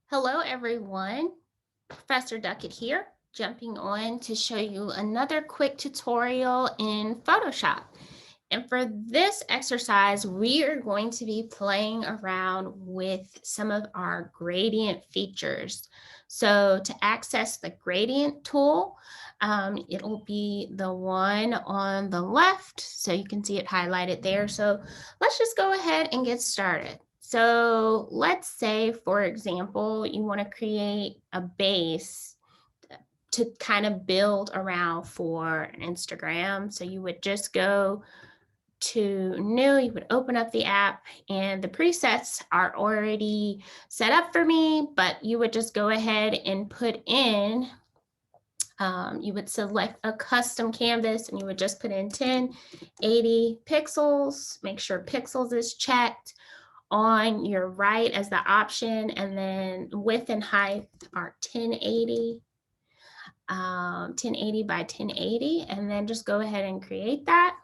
Hello everyone, Professor Duckett here, jumping on to show you another quick tutorial in Photoshop. And for this exercise, we are going to be playing around with some of our gradient features. So to access the gradient tool, it'll be the one on the left. So you can see it highlighted there. So let's just go ahead and get started. So let's say, for example, you want to create a base to kind of build around for Instagram. So you would just go to new, you would open up the app and the presets are already set up for me, but you would just go ahead and put in, you would select a custom canvas and you would just put in 1080 pixels, make sure pixels is checked on your right as the option, and then width and height are 1080. 1080 by 1080, and then just go ahead and create that.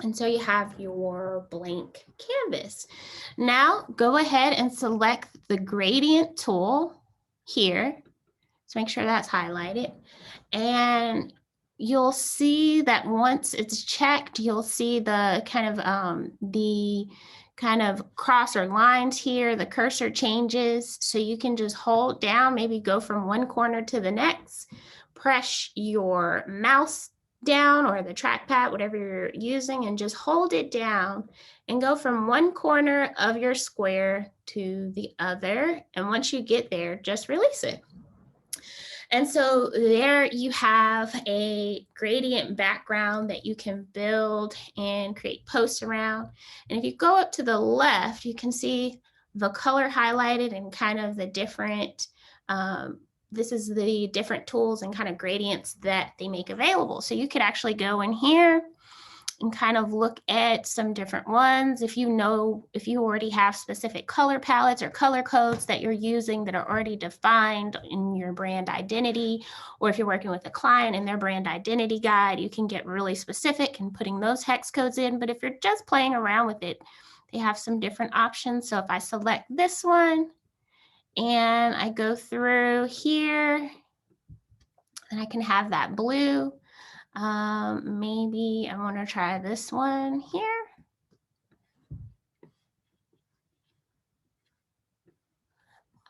And so you have your blank canvas. Now go ahead and select the gradient tool here. So make sure that's highlighted. And you'll see that once it's checked, you'll see the kind of cross or lines here, the cursor changes. So you can just hold down, maybe go from one corner to the next, press your mouse down or the trackpad, whatever you're using, and just hold it down and go from one corner of your square to the other. And once you get there, just release it. And so there you have a gradient background that you can build and create posts around. And if you go up to the left, you can see the color highlighted and kind of the different, this is the different tools and kind of gradients that they make available. So you could actually go in here and kind of look at some different ones. If you already have specific color palettes or color codes that you're using that are already defined in your brand identity, or if you're working with a client in their brand identity guide, you can get really specific in putting those hex codes in. But if you're just playing around with it, they have some different options. So if I select this one and I go through here, then I can have that blue. Maybe I want to try this one here.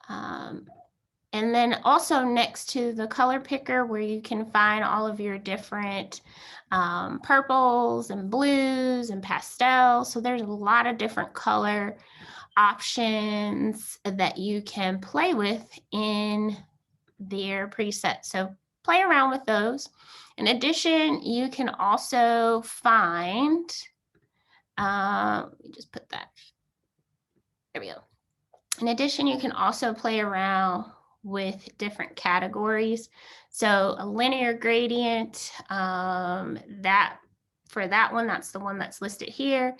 And then also next to the color picker where you can find all of your different purples and blues and pastels. So there's a lot of different color options that you can play with in their preset. So play around with those. In addition, you can also find, let me just put that, there we go. In addition, you can also play around with different categories. So a linear gradient, that for that one, that's the one that's listed here.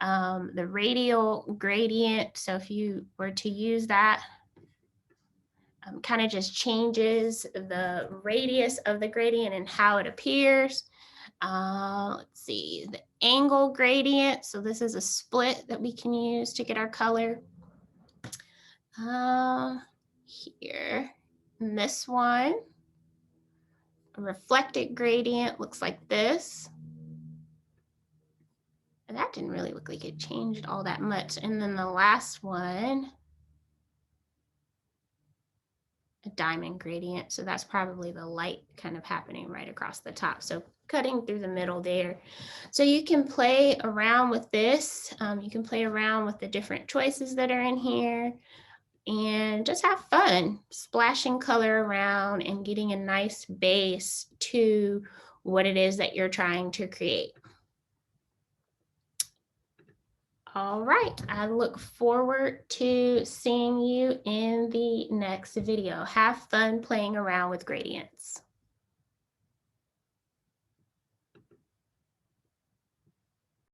The radial gradient, so if you were to use that, kind of just changes the radius of the gradient and how it appears. Let's see, the angle gradient. So this is a split that we can use to get our color. Here, and this one, a reflected gradient looks like this. And that didn't really look like it changed all that much. And then the last one, a diamond gradient. So that's probably the light kind of happening right across the top. So cutting through the middle there. So you can play around with this. You can play around with the different choices that are in here and just have fun splashing color around and getting a nice base to what it is that you're trying to create. All right, I look forward to seeing you in the next video. Have fun playing around with gradients.